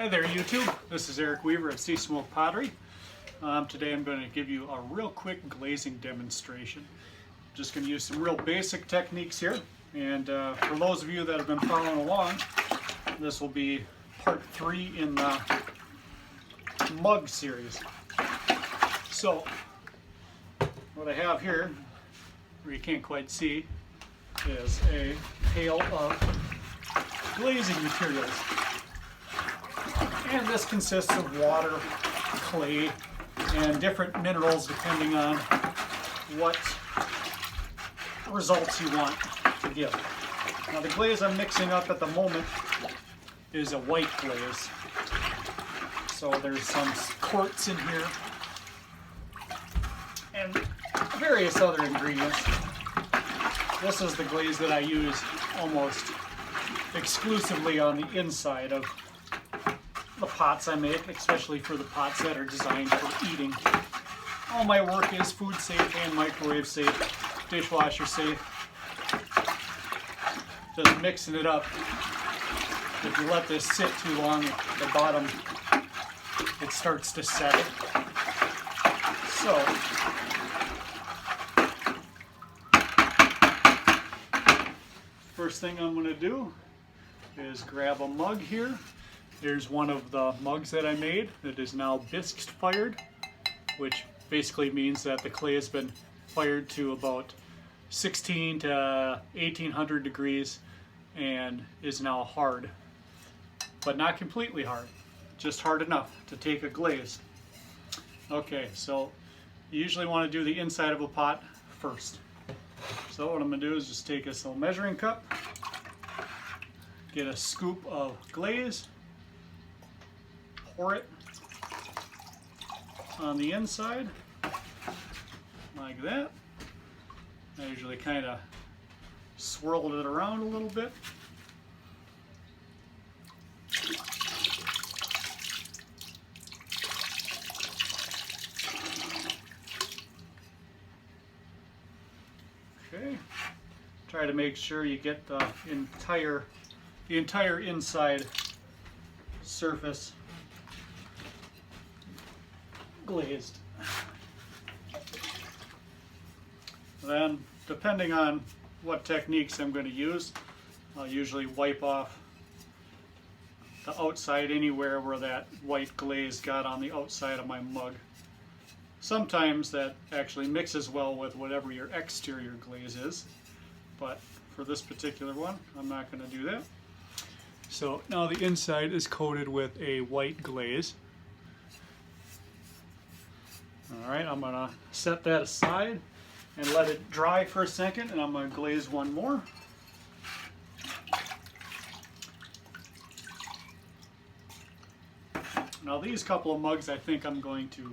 Hi there YouTube, this is Eric Weaver at Sea Smoke Pottery. Today I'm going to give you a real quick glazing demonstration. I'm just going to use some real basic techniques here, and for those of you that have been following along, this will be part 3 in the mug series. So what I have here, where you can't quite see, is a pail of glazing materials. And this consists of water, clay, and different minerals depending on what results you want to give. Now the glaze I'm mixing up at the moment is a white glaze. So there's some quartz in here and various other ingredients. This is the glaze that I use almost exclusively on the inside of the pots I make, especially for the pots that are designed for eating. All my work is food safe and microwave safe, dishwasher safe. Just mixing it up. If you let this sit too long at the bottom, it starts to settle. So, first thing I'm going to do is grab a mug here. Here's one of the mugs that I made that is now bisque fired, which basically means that the clay has been fired to about 16 to 1800 degrees and is now hard, but not completely hard, just hard enough to take a glaze. Okay, so you usually want to do the inside of a pot first. So what I'm going to do is just take this little measuring cup, get a scoop of glaze, pour it on the inside like that. I usually kind of swirled it around a little bit. Okay, try to make sure you get the entire inside surface glazed. Then, depending on what techniques I'm going to use, I'll usually wipe off the outside anywhere where that white glaze got on the outside of my mug. Sometimes that actually mixes well with whatever your exterior glaze is, but for this particular one, I'm not going to do that. So now the inside is coated with a white glaze. Alright, I'm going to set that aside and let it dry for a second, and I'm going to glaze one more. Now these couple of mugs, I think I'm going to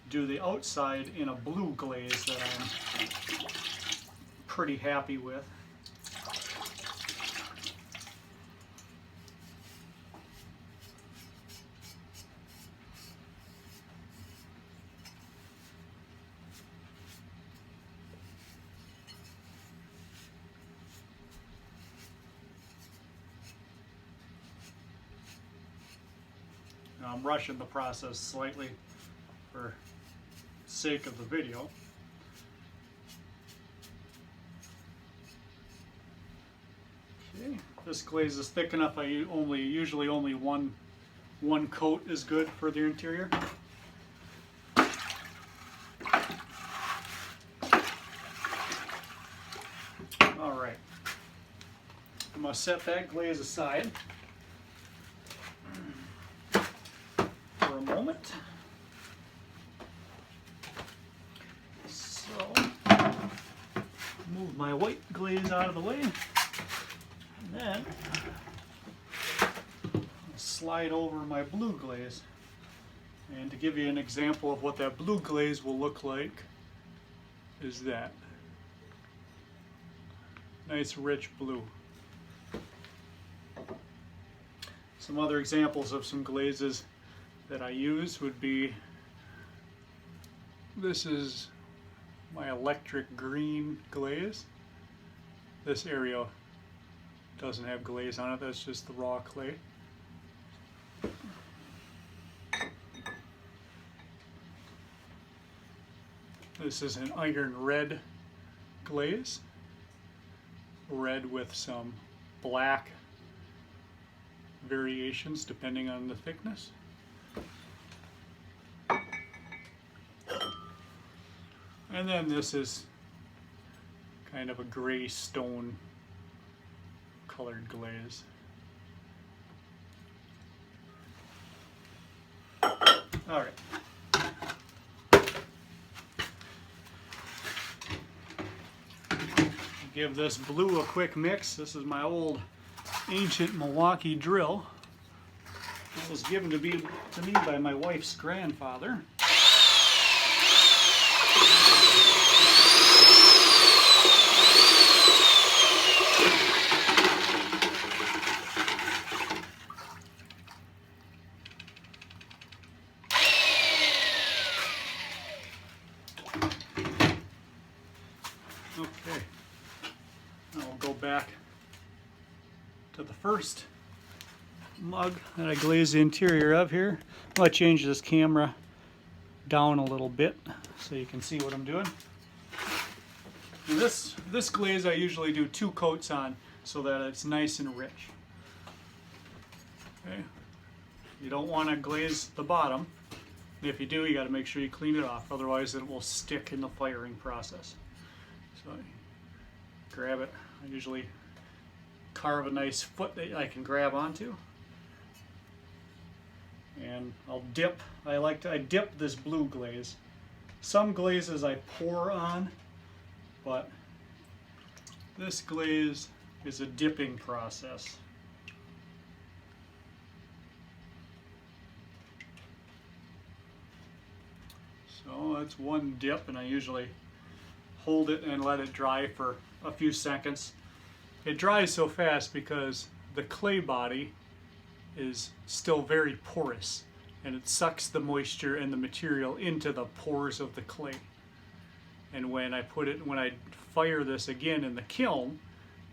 do the outside in a blue glaze that I'm pretty happy with. I'm rushing the process slightly for sake of the video. Okay, this glaze is thick enough. I usually only one coat is good for the interior. All right, I'm going to set that glaze aside for a moment. So, move my white glaze out of the way, and then I'll slide over my blue glaze. And to give you an example of what that blue glaze will look like is that. Nice rich blue. Some other examples of some glazes that I use would be, this is my electric green glaze. This area doesn't have glaze on it, that's just the raw clay. This is an iron red glaze. Red with some black variations depending on the thickness. And then this is kind of a gray stone colored glaze. All right. Give this blue a quick mix. This is my old ancient Milwaukee drill. It was given to me by my wife's grandfather. Okay. I'll go back to the first mug that I glazed the interior of here. I'm going to change this camera down a little bit so you can see what I'm doing. And this glaze I usually do 2 coats on so that it's nice and rich. Okay. You don't want to glaze the bottom. And if you do, you got to make sure you clean it off, otherwise it will stick in the firing process. So grab it. I usually carve a nice foot that I can grab onto. And I'll dip. I dip this blue glaze. Some glazes I pour on, but this glaze is a dipping process. So that's one dip, and I usually hold it and let it dry for a few seconds. It dries so fast because the clay body is still very porous, and it sucks the moisture and the material into the pores of the clay. And when I fire this again in the kiln,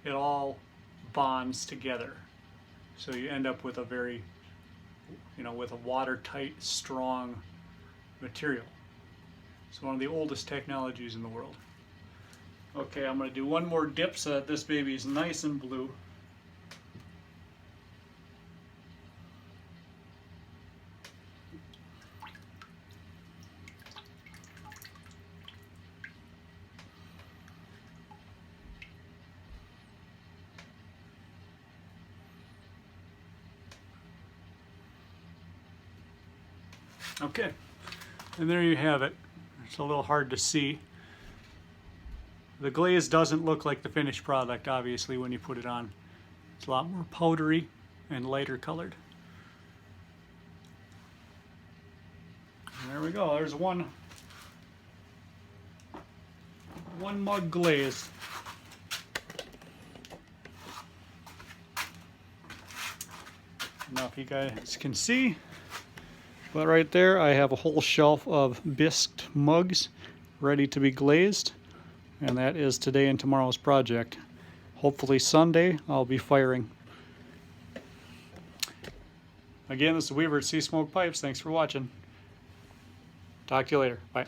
it all bonds together. So you end up with a very, with a watertight, strong material. It's one of the oldest technologies in the world. Okay, I'm going to do one more dip so that this baby is nice and blue. Okay, and there you have it. It's a little hard to see. The glaze doesn't look like the finished product, obviously, when you put it on. It's a lot more powdery and lighter colored. And there we go. There's one mug glaze. Now if you guys can see, but right there I have a whole shelf of bisqued mugs ready to be glazed. And that is today and tomorrow's project. Hopefully Sunday I'll be firing. Again, this is Weaver at Sea Smoke Pipes. Thanks for watching. Talk to you later. Bye.